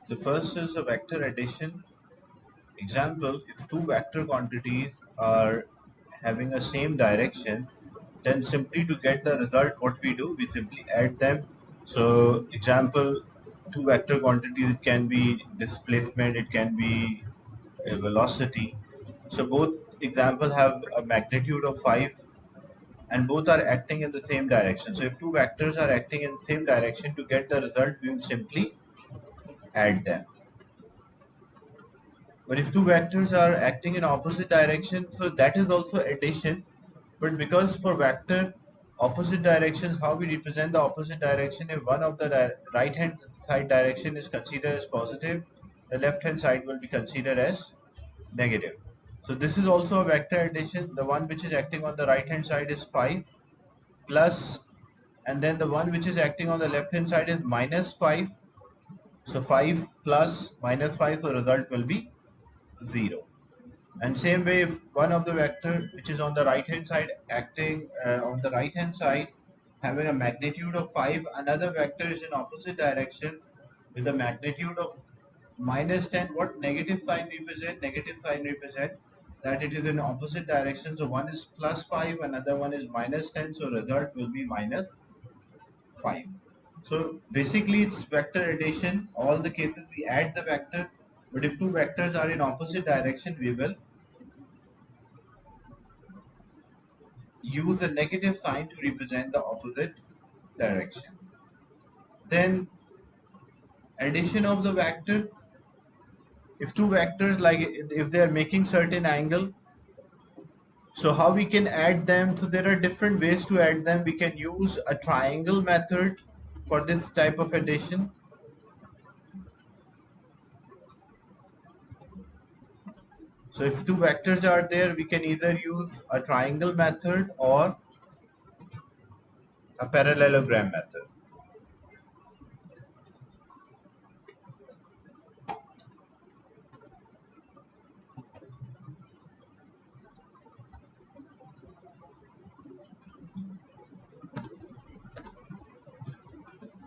The first is a vector addition. Example, if two vector quantities are having a same direction, then simply to get the result, what we do, we simply add them. So example, two vector quantities, it can be displacement, it can be velocity. So both example have a magnitude of 5 and both are acting in the same direction. So if two vectors are acting in the same direction, to get the result, we will simply add them. But if two vectors are acting in opposite direction, so that is also addition. But because for vector opposite directions, how we represent the opposite direction, if one of the right hand side direction is considered as positive, the left hand side will be considered as negative. So this is also a vector addition. The one which is acting on the right hand side is 5 plus, and then the one which is acting on the left hand side is minus 5. So 5 plus minus 5, so result will be 0. And same way, if one of the vector which is on the right hand side acting on the right hand side having a magnitude of 5, another vector is in opposite direction with a magnitude of minus 10, what negative sign represent? Negative sign represent that it is in opposite direction. So one is plus 5, another one is minus 10, so result will be minus 5. So basically it's vector addition. All the cases we add the vector, but if two vectors are in opposite direction, we will use a negative sign to represent the opposite direction. Then addition of the vector, if two vectors, like if they are making certain angle, so how we can add them? So there are different ways to add them. We can use a triangle method for this type of addition. So if two vectors are there, we can either use a triangle method or a parallelogram method.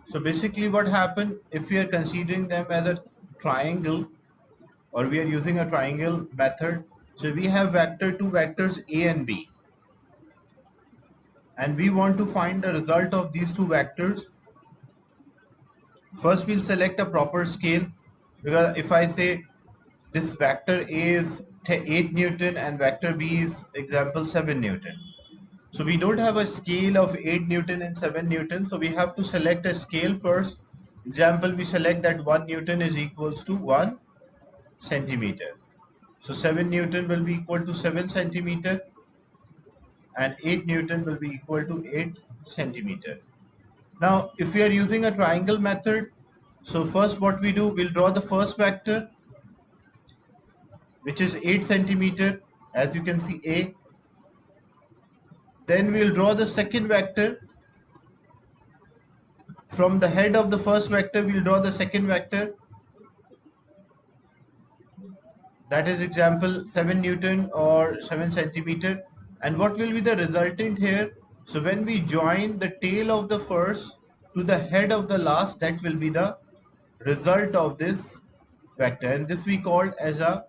So basically what happened, if we are considering them as a triangle, or we are using a triangle method, so we have two vectors A and B, and we want to find the result of these two vectors. First we'll select a proper scale, because if I say this vector A is 8 Newton and vector B is example 7 Newton, so we don't have a scale of 8 Newton and 7 Newton, so we have to select a scale first. Example, we select that 1 Newton is equals to 1 centimeter. So 7 Newton will be equal to 7 centimeter and 8 Newton will be equal to 8 centimeter. Now, if we are using a triangle method, so first what we do, we'll draw the first vector, which is 8 centimeter, as you can see A. Then we'll draw the second vector. From the head of the first vector, we'll draw the second vector. That is example 7 Newton or 7 centimeter. And what will be the resultant here? So when we join the tail of the first to the head of the last, that will be the result of this vector. And this we called as a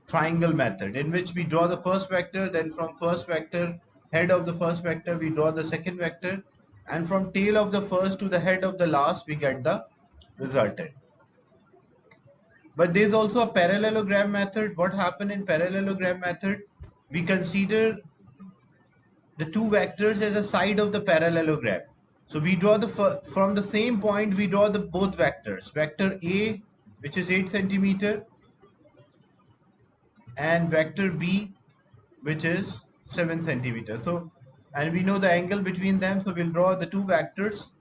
triangle method, in which we draw the first vector, then from first vector, head of the first vector, we draw the second vector, and from tail of the first to the head of the last, we get the resultant. But there is also a parallelogram method. What happened in parallelogram method? We consider the two vectors as a side of the parallelogram. So we draw the from the same point we draw the both vectors. Vector A, which is 8 centimeter, and vector B, which is 7 centimeter. So, and we know the angle between them, so we'll draw the two vectors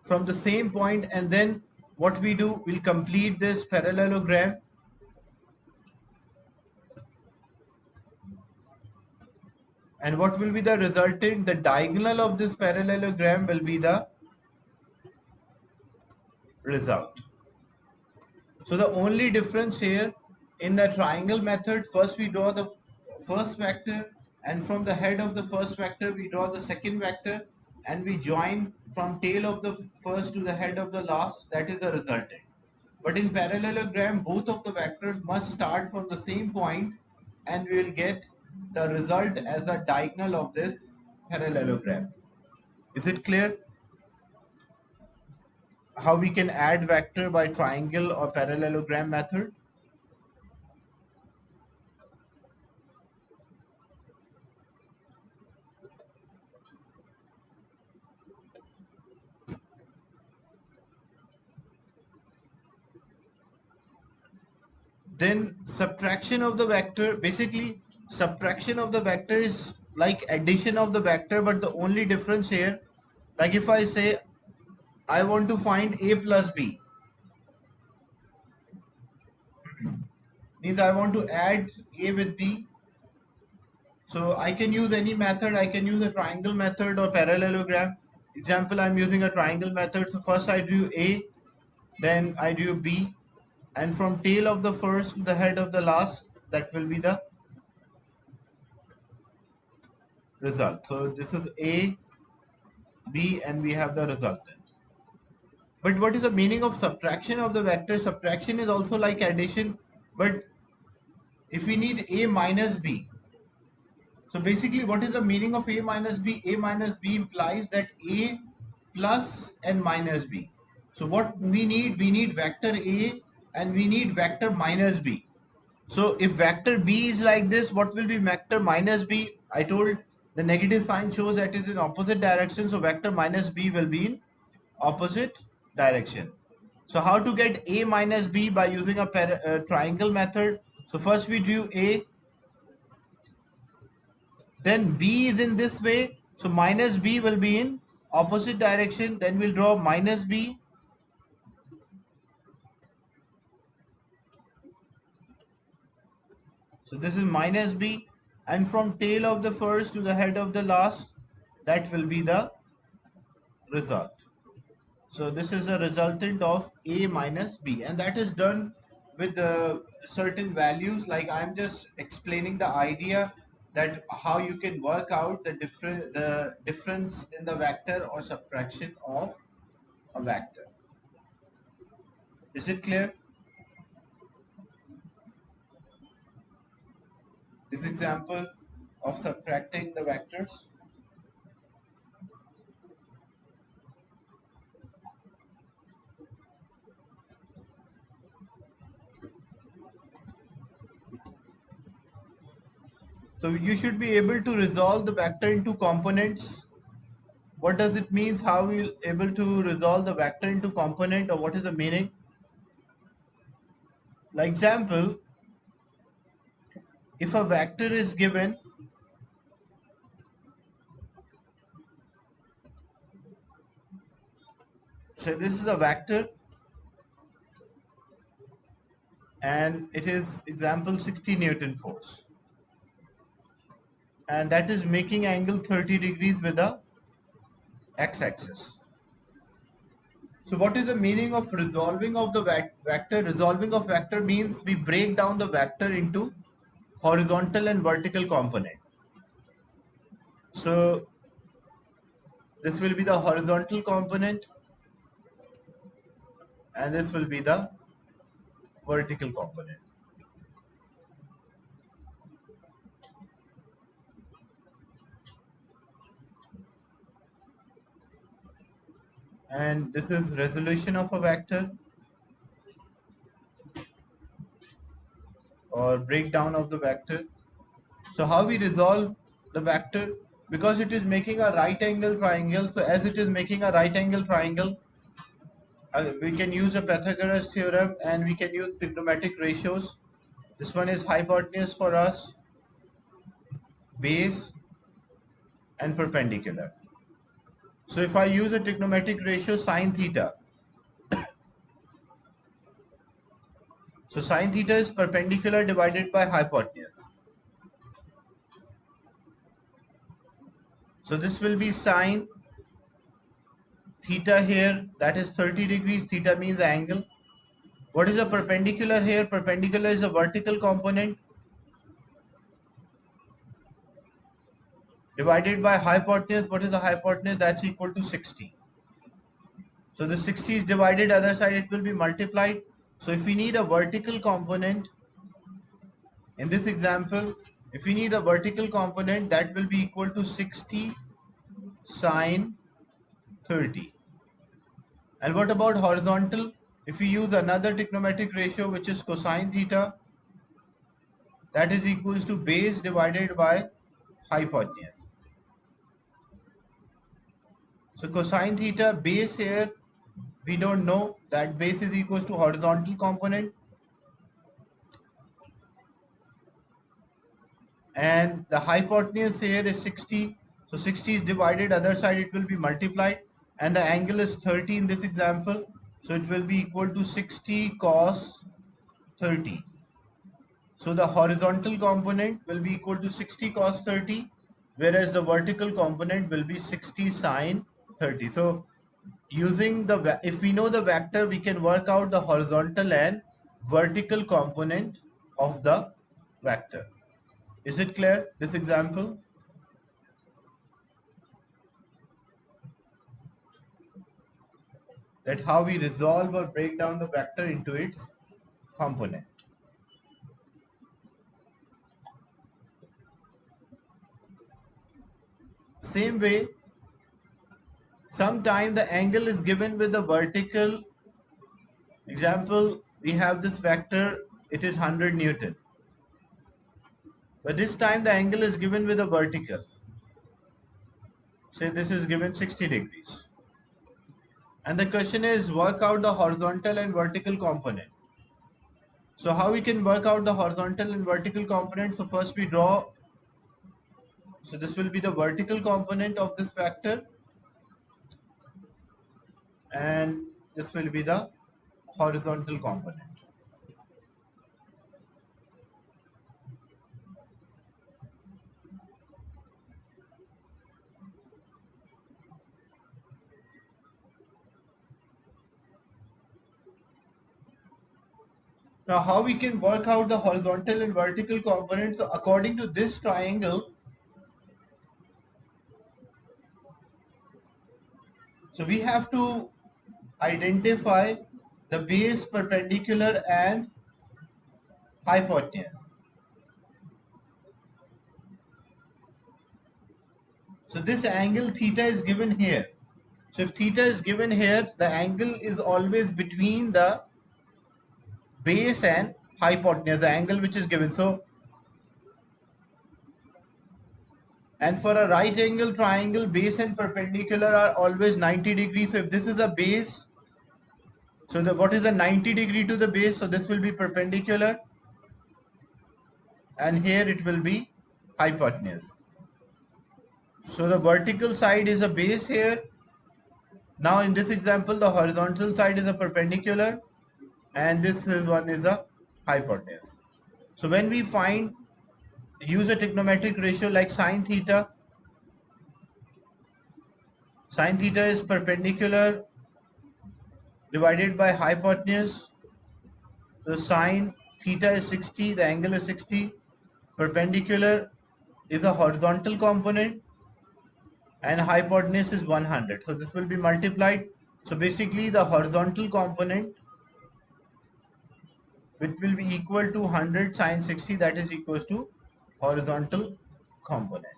from the same point, and then what we do, we'll complete this parallelogram. And what will be the resultant? The diagonal of this parallelogram will be the result. So the only difference here, in the triangle method, first we draw the first vector, and from the head of the first vector we draw the second vector, and we join from tail of the first to the head of the last, that is the resultant. But in parallelogram, both of the vectors must start from the same point, and we will get the result as a diagonal of this parallelogram. Is it clear how we can add vector by triangle or parallelogram method? Then subtraction of the vector, basically subtraction of the vector is like addition of the vector, but the only difference here, like if I say I want to find a plus b, means I want to add a with b. So I can use any method. I can use a triangle method or parallelogram. Example, I'm using a triangle method. So first I do a, then I do b, and from tail of the first to the head of the last, that will be the result. So this is a, b, and we have the resultant. But what is the meaning of subtraction of the vector? Subtraction is also like addition, but if we need a minus b, so basically what is the meaning of a minus b? A minus b implies that a plus and minus b. So what we need vector a and we need vector minus b. So if vector b is like this, what will be vector minus b? I told the negative sign shows that it is in opposite direction, so vector minus b will be in opposite direction. So how to get a minus b? By using a triangle method. So first we do a, then b is in this way, so minus b will be in opposite direction. Then we'll draw minus b, so this is minus b, and from tail of the first to the head of the last, that will be the result. So this is a resultant of a minus b, and that is done with certain values. Like I'm just explaining the idea that how you can work out the difference in the vector or subtraction of a vector. Is it clear? This example of subtracting the vectors. So you should be able to resolve the vector into components. What does it mean? How we able to resolve the vector into component, or what is the meaning? Like example, if a vector is given, so this is a vector and it is example 60 Newton force, and that is making angle 30 degrees with the x-axis. So what is the meaning of resolving of the vector? Resolving of vector means we break down the vector into horizontal and vertical component. So this will be the horizontal component and this will be the vertical component. And this is resolution of a vector or breakdown of the vector. So how we resolve the vector? Because it is making a right angle triangle, so as it is making a right angle triangle, we can use a Pythagoras theorem and we can use trigonometric ratios. This one is hypotenuse for us, base, and perpendicular. So if I use a trigonometric ratio sine theta, so sine theta is perpendicular divided by hypotenuse. So this will be sine theta here, that is 30 degrees. Theta means angle. What is a perpendicular here? Perpendicular is a vertical component divided by hypotenuse. What is the hypotenuse? That's equal to 60. So the 60 is divided, other side it will be multiplied. So if we need a vertical component, in this example, if we need a vertical component, that will be equal to 60 sine 30. And what about horizontal? If we use another trigonometric ratio, which is cosine theta, that is equals to base divided by hypotenuse. So cosine theta, base here, we don't know, that base is equals to horizontal component, and the hypotenuse here is 60. So 60 is divided, other side it will be multiplied, and the angle is 30 in this example. So it will be equal to 60 cos 30. So the horizontal component will be equal to 60 cos 30, whereas the vertical component will be 60 sine 30. So using the, if we know the vector, we can work out the horizontal and vertical component of the vector. Is it clear, this example? That how we resolve or break down the vector into its component. Same way, sometime the angle is given with the vertical. Example, we have this vector, it is 100 Newton. But this time the angle is given with a vertical. Say this is given 60 degrees. And the question is work out the horizontal and vertical component. So how we can work out the horizontal and vertical component? So first we draw, so this will be the vertical component of this vector, and this will be the horizontal component. Now how we can work out the horizontal and vertical components? So according to this triangle, so we have to identify the base, perpendicular and hypotenuse. So this angle theta is given here. So if theta is given here, the angle is always between the base and hypotenuse, the angle which is given. So, and for a right angle triangle, base and perpendicular are always 90 degrees. So if this is a base, so the what is the 90 degree to the base? So this will be perpendicular, and here it will be hypotenuse. So the vertical side is a base here. Now in this example, the horizontal side is a perpendicular, and this one is a hypotenuse. So when we find, use a trigonometric ratio like sine theta. Sine theta is perpendicular divided by hypotenuse. So sine theta is 60, the angle is 60. Perpendicular is a horizontal component, and hypotenuse is 100. So this will be multiplied. So basically the horizontal component, which will be equal to 100 sine 60, that is equals to horizontal component.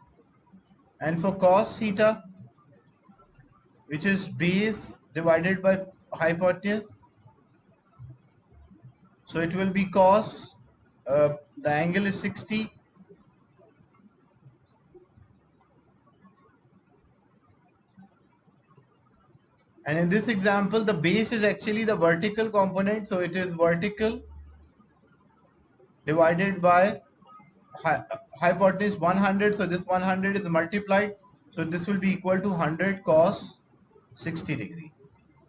And for cos theta, which is base divided by hypotenuse, so it will be cos, the angle is 60, and in this example the base is actually the vertical component, so it is vertical divided by hypotenuse 100. So this 100 is multiplied, so this will be equal to 100 cos 60 degree.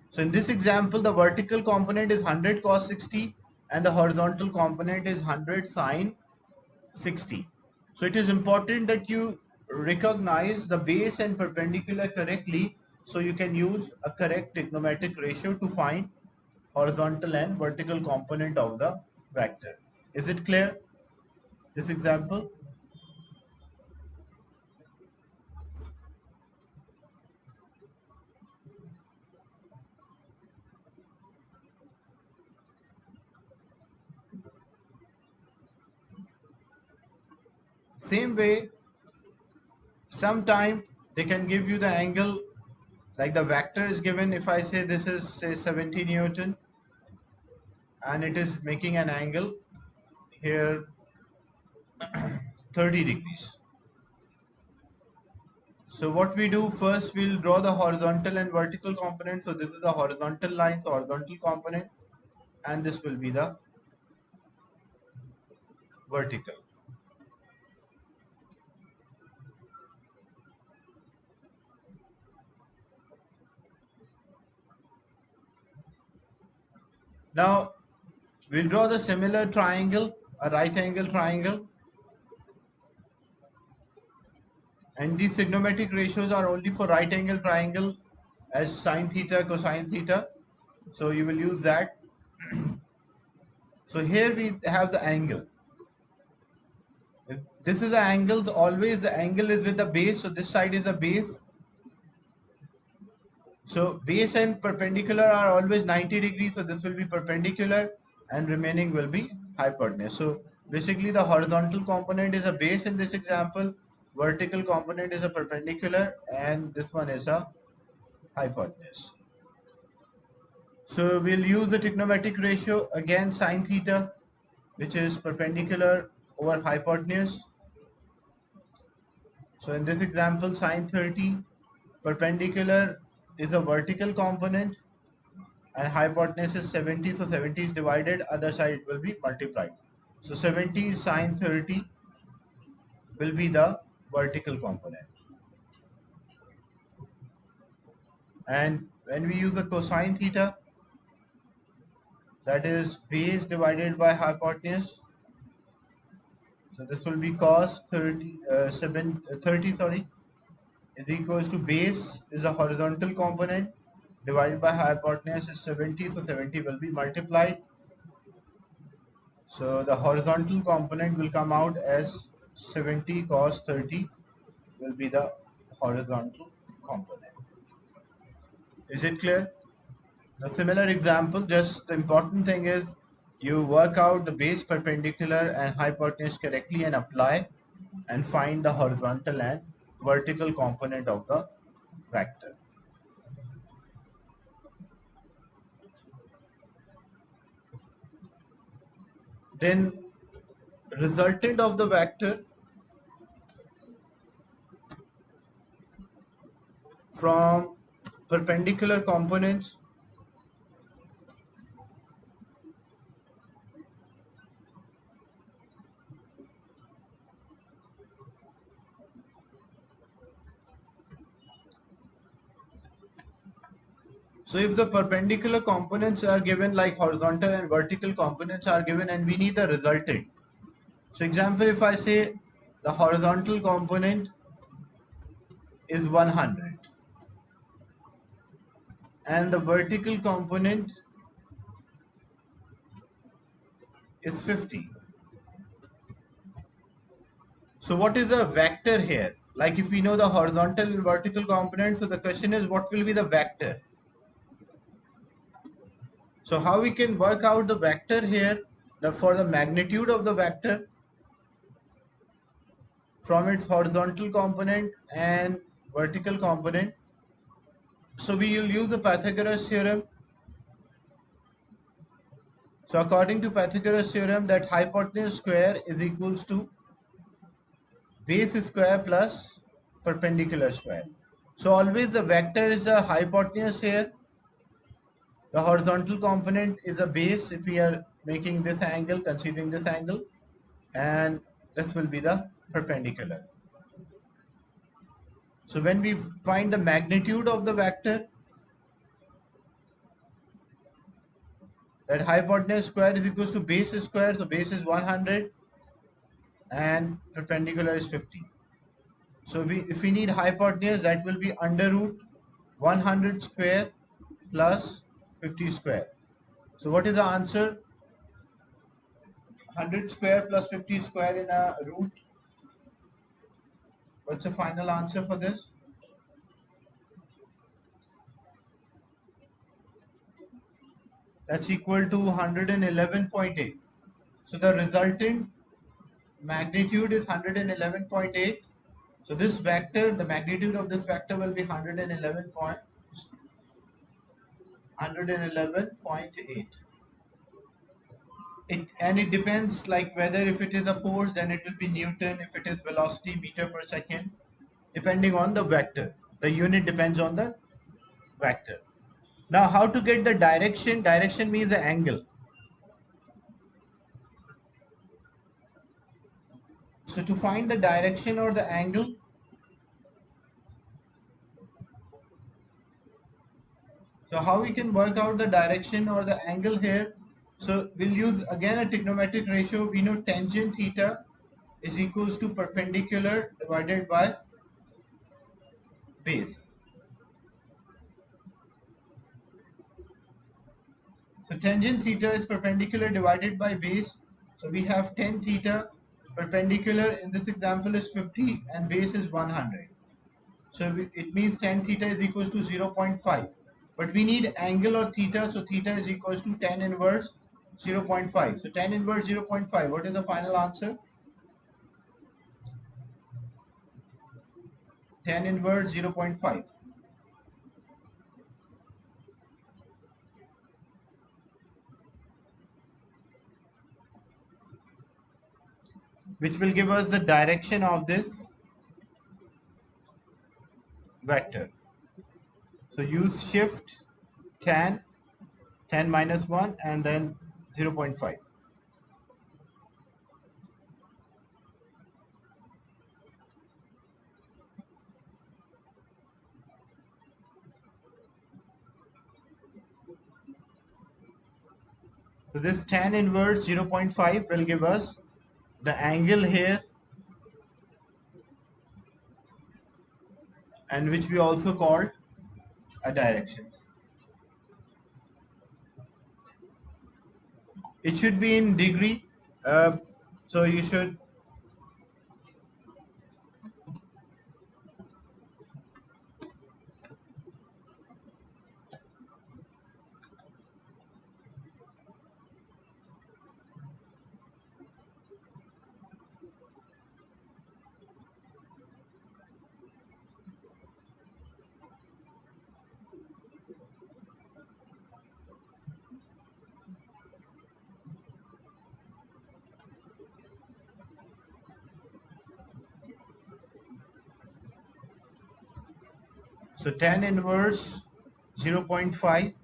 So in this example, the vertical component is 100 cos 60 and the horizontal component is 100 sine 60. So it is important that you recognize the base and perpendicular correctly, so you can use a correct trigonometric ratio to find horizontal and vertical component of the vector. Is it clear, this example? Same way, sometime they can give you the angle, like the vector is given. If I say this is say 70 Newton and it is making an angle here 30 degrees. So what we do first, we'll draw the horizontal and vertical component. So this is the horizontal line, so horizontal component, and this will be the vertical. Now we'll draw the similar triangle, a right angle triangle, and these trigonometric ratios are only for right angle triangle as sine theta, cosine theta. So you will use that. So here we have the angle. If this is the angle, always the angle is with the base. So this side is the base. So base and perpendicular are always 90 degrees. So this will be perpendicular and remaining will be hypotenuse. So basically the horizontal component is a base in this example. Vertical component is a perpendicular and this one is a hypotenuse. So we'll use the trigonometric ratio again, sine theta, which is perpendicular over hypotenuse. So in this example, sine 30, perpendicular is a vertical component and hypotenuse is 70. So 70 is divided, other side will be multiplied. So 70 sine 30 will be the vertical component. And when we use the cosine theta, that is base divided by hypotenuse. So this will be cos 30, 30 sorry, is equals to base is a horizontal component divided by hypotenuse is 70. So 70 will be multiplied. So the horizontal component will come out as 70 cos 30 will be the horizontal component. Is it clear? A similar example, just the important thing is you work out the base, perpendicular and hypotenuse correctly and apply and find the horizontal and vertical component of the vector. Then resultant of the vector from perpendicular components So if the perpendicular components are given, like horizontal and vertical components are given, and we need the resultant. So example, if I say the horizontal component is 100 and the vertical component is 50. So what is the vector here? Like if we know the horizontal and vertical component, so the question is what will be the vector? So how we can work out the vector here, for the magnitude of the vector from its horizontal component and vertical component. So we will use the Pythagoras theorem. So according to Pythagoras theorem, that hypotenuse square is equals to base square plus perpendicular square. So always the vector is the hypotenuse here. The horizontal component is a base if we are making this angle, considering this angle, and this will be the perpendicular. So when we find the magnitude of the vector, that hypotenuse square is equals to base square, so base is 100 and perpendicular is 50. So if we need hypotenuse, that will be under root 100 square plus 50 square. So what is the answer? 100 square plus 50 square in a root. What's the final answer for this? That's equal to 111.8. So the resultant magnitude is 111.8. So this vector, the magnitude of this vector will be 111.8. It depends, like whether if it is a force, then it will be Newton. If it is velocity, meter per second, depending on the vector. The unit depends on the vector. Now, how to get the direction? Direction means the angle. So to find the direction or the angle, so how we can work out the direction or the angle here? So we'll use again a trigonometric ratio. We know tangent theta is equals to perpendicular divided by base. So tangent theta is perpendicular divided by base. So we have tan theta. Perpendicular in this example is 50 and base is 100. So it means tan theta is equals to 0.5. But we need angle or theta. So theta is equals to tan inverse 0.5. So tan inverse 0.5. What is the final answer? Tan inverse 0.5. Which will give us the direction of this vector. So use shift tan minus 1 and then 0.5. So this tan inverse 0.5 will give us the angle here, and which we also called a direction. It should be in degree. So you should, so tan inverse 0.5.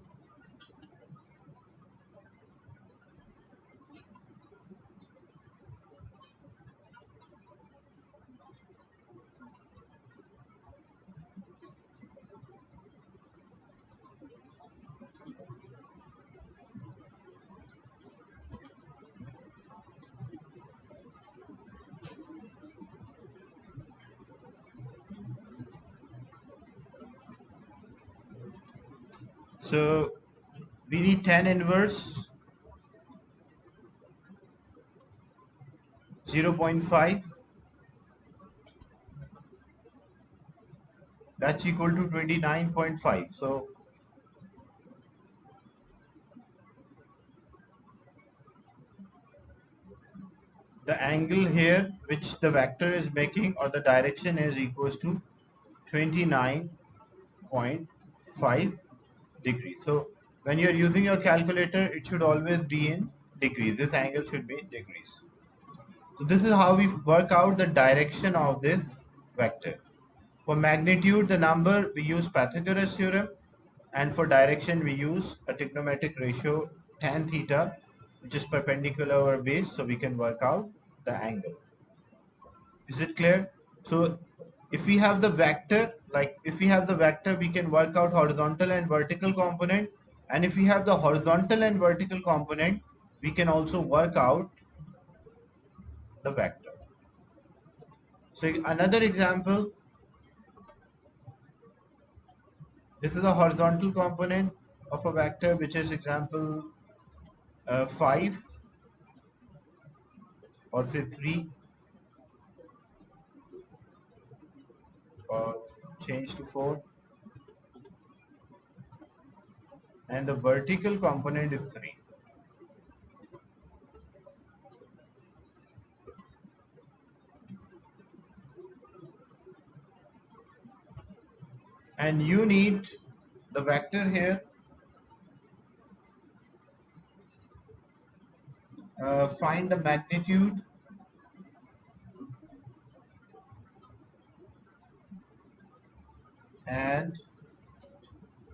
So we need tan inverse 0.5. That's equal to 29.5. So the angle here which the vector is making or the direction is equals to 29.5 degrees. So when you're using your calculator, it should always be in degrees. This angle should be in degrees. So this is how we work out the direction of this vector. For magnitude, the number, we use Pythagoras theorem, and for direction we use a trigonometric ratio tan theta, which is perpendicular over base, so we can work out the angle. Is it clear? So if we have the vector, like if we have the vector, we can work out horizontal and vertical component, and if we have the horizontal and vertical component, we can also work out the vector. So another example, this is a horizontal component of a vector, which is example 5 or say 3, or change to 4, and the vertical component is 3. and you need the vector here. Find the magnitude and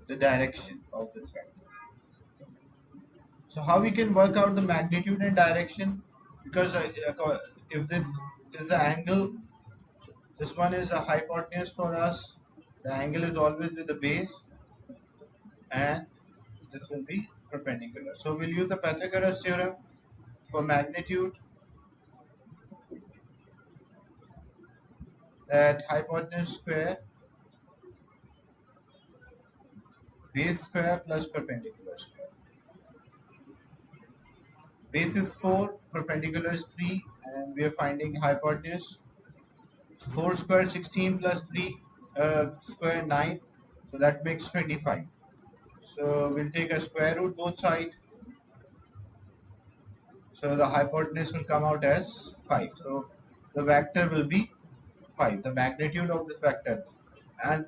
the direction of this vector. So how we can work out the magnitude and direction? Because if this is the angle, this one is a hypotenuse for us. The angle is always with the base, and this will be perpendicular. So we'll use the Pythagoras theorem for magnitude, that hypotenuse square base square plus perpendicular square. Base is 4, perpendicular is 3, and we are finding hypotenuse. 4 square 16 plus 3 square 9, so that makes 25. So we'll take a square root both sides. So the hypotenuse will come out as 5. So the vector will be 5, the magnitude of this vector. And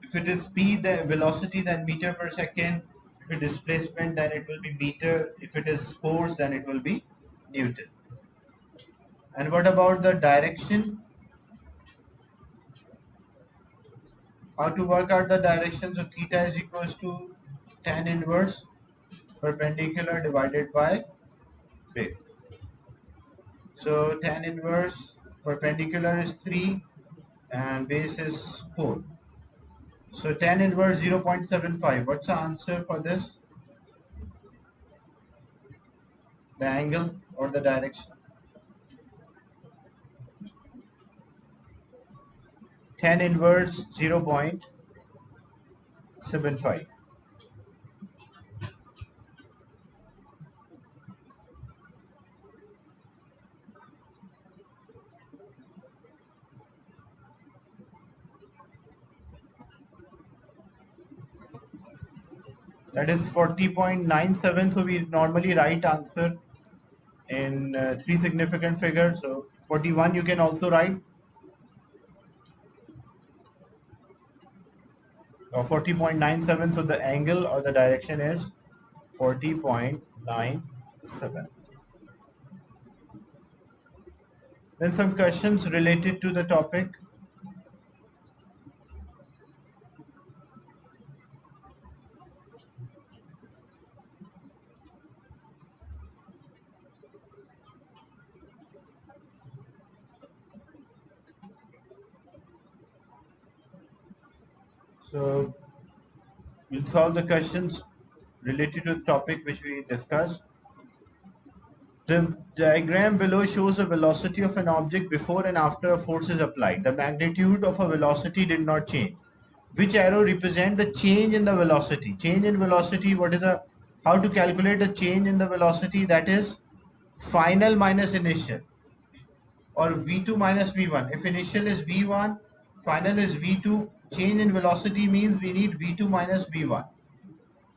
if it is speed, the velocity, then meter per second. If it is displacement, then it will be meter. If it is force, then it will be Newton. And what about the direction? How to work out the direction? So theta is equals to tan inverse perpendicular divided by base. So tan inverse perpendicular is 3 and base is 4. So tan inverse 0.75. What's the answer for this? The angle or the direction? Tan inverse 0.75. That is 40.97. So we normally write answer in 3 significant figures. So 41 you can also write, or 40.97. So the angle or the direction is 40.97. Then some questions related to the topic. So we'll solve the questions related to the topic which we discussed. The diagram below shows the velocity of an object before and after a force is applied. The magnitude of a velocity did not change. Which arrow represent the change in the velocity? Change in velocity, what is the, how to calculate the change in the velocity? That is final minus initial, or V2 minus V1. If initial is V1, final is V2, change in velocity means we need V2 minus V1.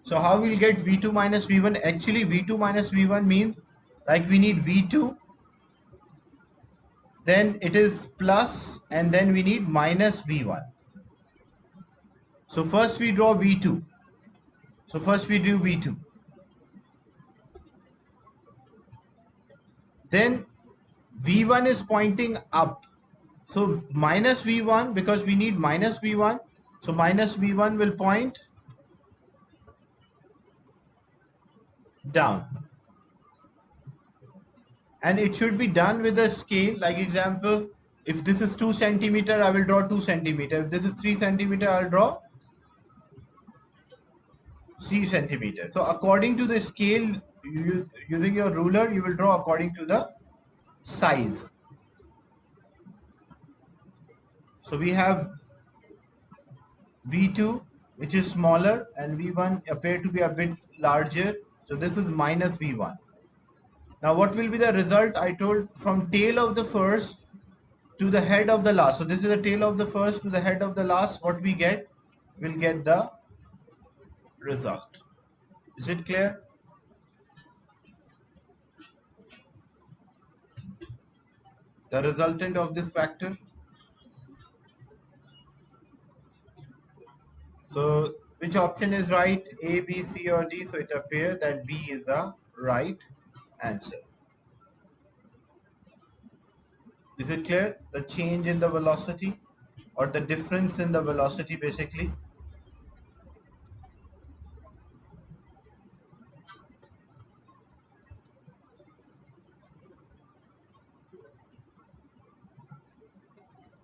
So how we'll get V2 minus V1? Actually, V2 minus V1 means like we need V2, then it is plus, and then we need minus V1. So first we draw V2. So first we do V2. Then V1 is pointing up. So minus V1, because we need minus V1. So minus V1 will point down. And it should be done with a scale. Like example, if this is 2 centimeter, I will draw 2 centimeter. If this is 3 centimeter, I'll draw 3 centimeter. So according to the scale, using your ruler, you will draw according to the size. So we have V2, which is smaller, and V1 appear to be a bit larger. So this is minus V1. Now what will be the result? I told from tail of the first to the head of the last. So this is the tail of the first to the head of the last. What we get? We'll get the result. Is it clear? The resultant of this factor. So which option is right? A, B, C, or D? So it appears that B is the right answer. Is it clear? The change in the velocity or the difference in the velocity basically.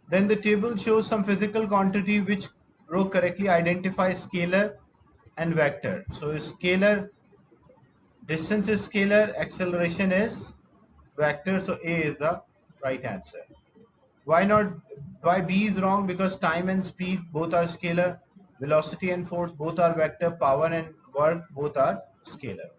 Then the table shows some physical quantity which row correctly identifies scalar and vector. So scalar, distance is scalar, acceleration is vector. So A is the right answer. Why not? Why B is wrong? Because time and speed both are scalar, velocity and force both are vector, power and work both are scalar.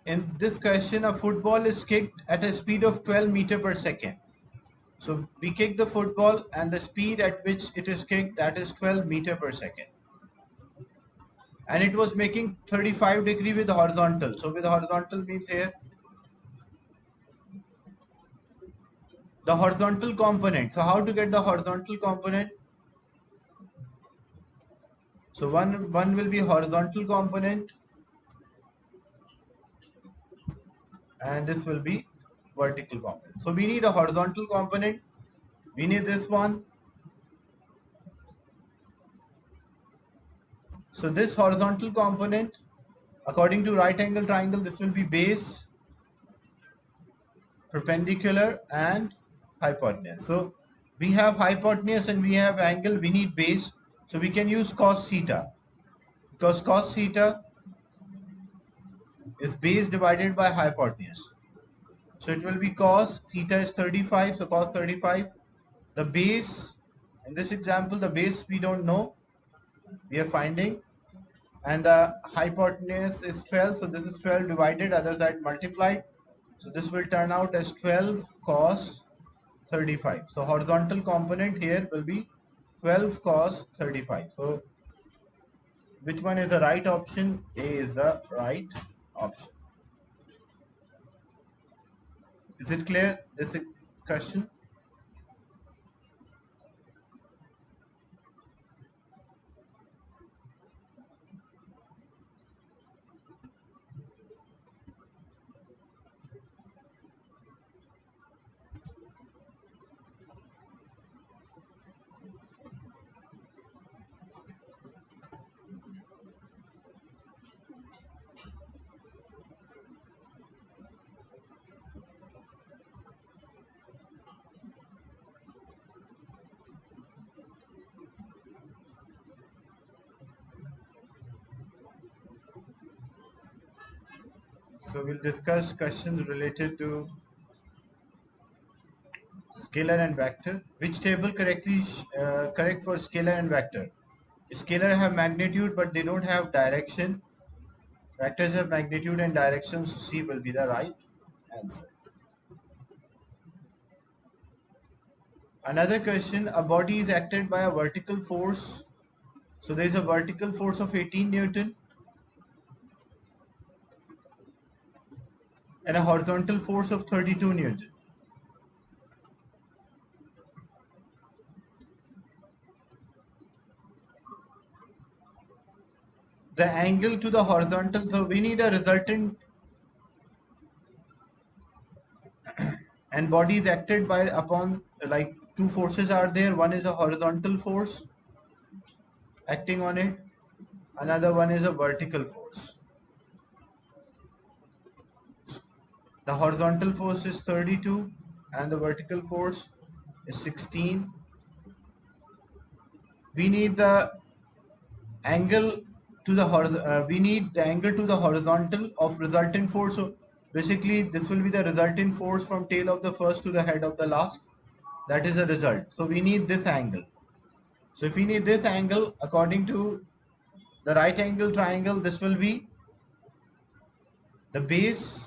In this question, a football is kicked at a speed of 12 meter per second. So we kick the football and the speed at which it is kicked, that is 12 meter per second. And it was making 35 degree with horizontal. So with horizontal means here the horizontal component. So how to get the horizontal component? So one will be horizontal component and this will be vertical component. So we need a horizontal component. We need this one. So this horizontal component, according to right angle triangle, this will be base, perpendicular and hypotenuse. So we have hypotenuse and we have angle, we need base. So we can use cos theta because cos theta is base divided by hypotenuse. So it will be cos theta is 35. So cos 35. The base, in this example, the base we don't know. We are finding. And the hypotenuse is 12. So this is 12 divided, other side multiplied. So this will turn out as 12 cos 35. So horizontal component here will be 12 cos 35. So which one is the right option? A is the right option. Is it clear, this question? So we'll discuss questions related to scalar and vector. Which table correct for scalar and vector? Scalar have magnitude but they don't have direction. Vectors have magnitude and direction, so C will be the right answer. Another question, a body is acted by a vertical force. So there is a vertical force of 18 Newton and a horizontal force of 32 Newton. The angle to the horizontal, so we need a resultant, and body is acted by upon, like two forces are there. One is a horizontal force acting on it, another one is a vertical force. The horizontal force is 32 and the vertical force is 16. We need the angle to the we need the angle to the horizontal of resultant force. So basically this will be the resultant force from tail of the first to the head of the last. That is the result. So we need this angle. So if we need this angle, according to the right angle triangle, this will be the base.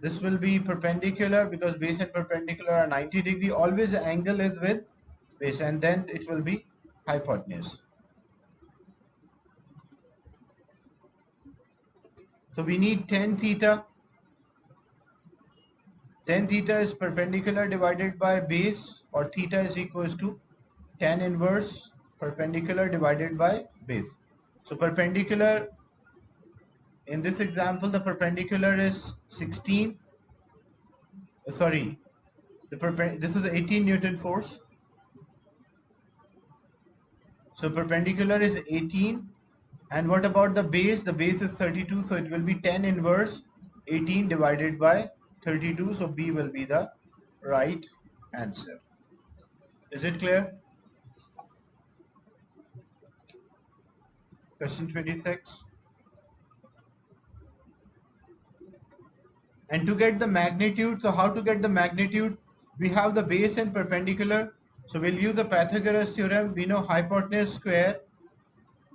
This will be perpendicular because base and perpendicular are 90 degree. Always the angle is with base and then it will be hypotenuse. So we need tan theta. Tan theta is perpendicular divided by base, or theta is equals to tan inverse perpendicular divided by base. So perpendicular, in this example, the perpendicular is 16. Sorry, this is 18 Newton force. So perpendicular is 18. And what about the base? The base is 32, so it will be tan inverse 18 divided by 32. So B will be the right answer. Is it clear? Question 26. And to get the magnitude, so how to get the magnitude? We have the base and perpendicular. So we'll use the Pythagoras theorem. We know hypotenuse square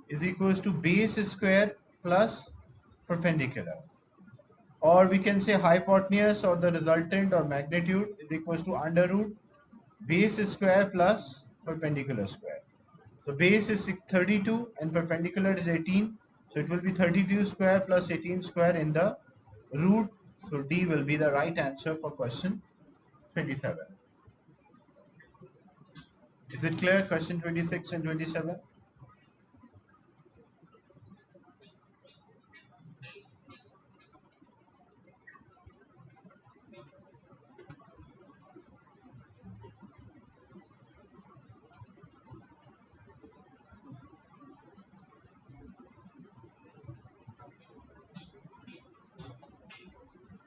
is equals to base square plus perpendicular. Or we can say hypotenuse, or the resultant or magnitude, is equals to under root base square plus perpendicular square. So base is 32 and perpendicular is 18. So it will be 32 square plus 18 square in the root. So D will be the right answer for question 27. Is it clear? Question 26 and 27.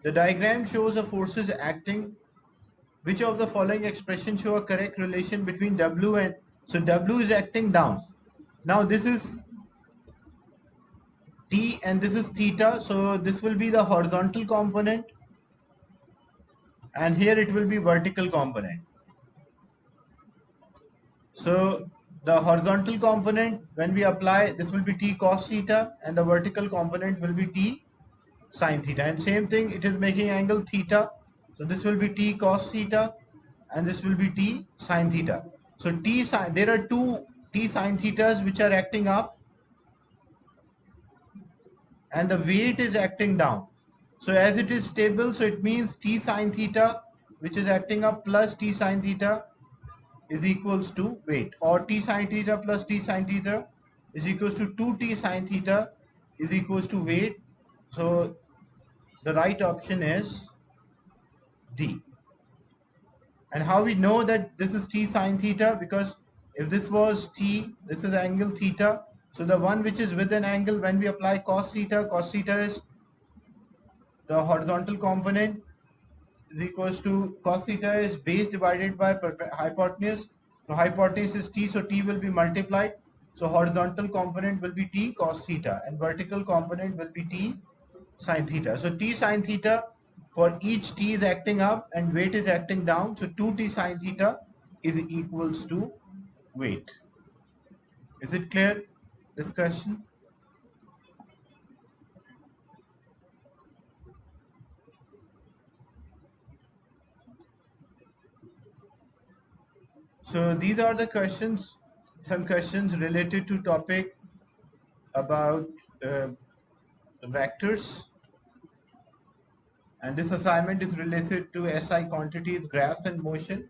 The diagram shows the forces acting. Which of the following expressions show a correct relation between W and, so W is acting down. Now this is T and this is theta, so this will be the horizontal component and here it will be vertical component. So the horizontal component, when we apply, this will be T cos theta, and the vertical component will be T sin theta. And same thing, it is making angle theta, so this will be T cos theta and this will be T sin theta. So T sin, there are two T sin thetas which are acting up and the weight is acting down. So as it is stable, so it means T sin theta, which is acting up, plus T sin theta is equals to weight, or T sin theta plus T sin theta is equals to 2T sin theta is equals to weight. So the right option is D. And how we know that this is T sin theta? Because if this was T, this is angle theta. So the one which is with an angle, when we apply cos theta is the horizontal component is equals to, cos theta is base divided by hypotenuse. So hypotenuse is T, so T will be multiplied. So horizontal component will be T cos theta and vertical component will be T sin theta. So T sin theta, for each T is acting up and weight is acting down. So 2T sin theta is equals to weight. Is it clear? Discussion? So these are the questions, some questions related to topic about vectors, and this assignment is related to SI quantities, graphs and motion.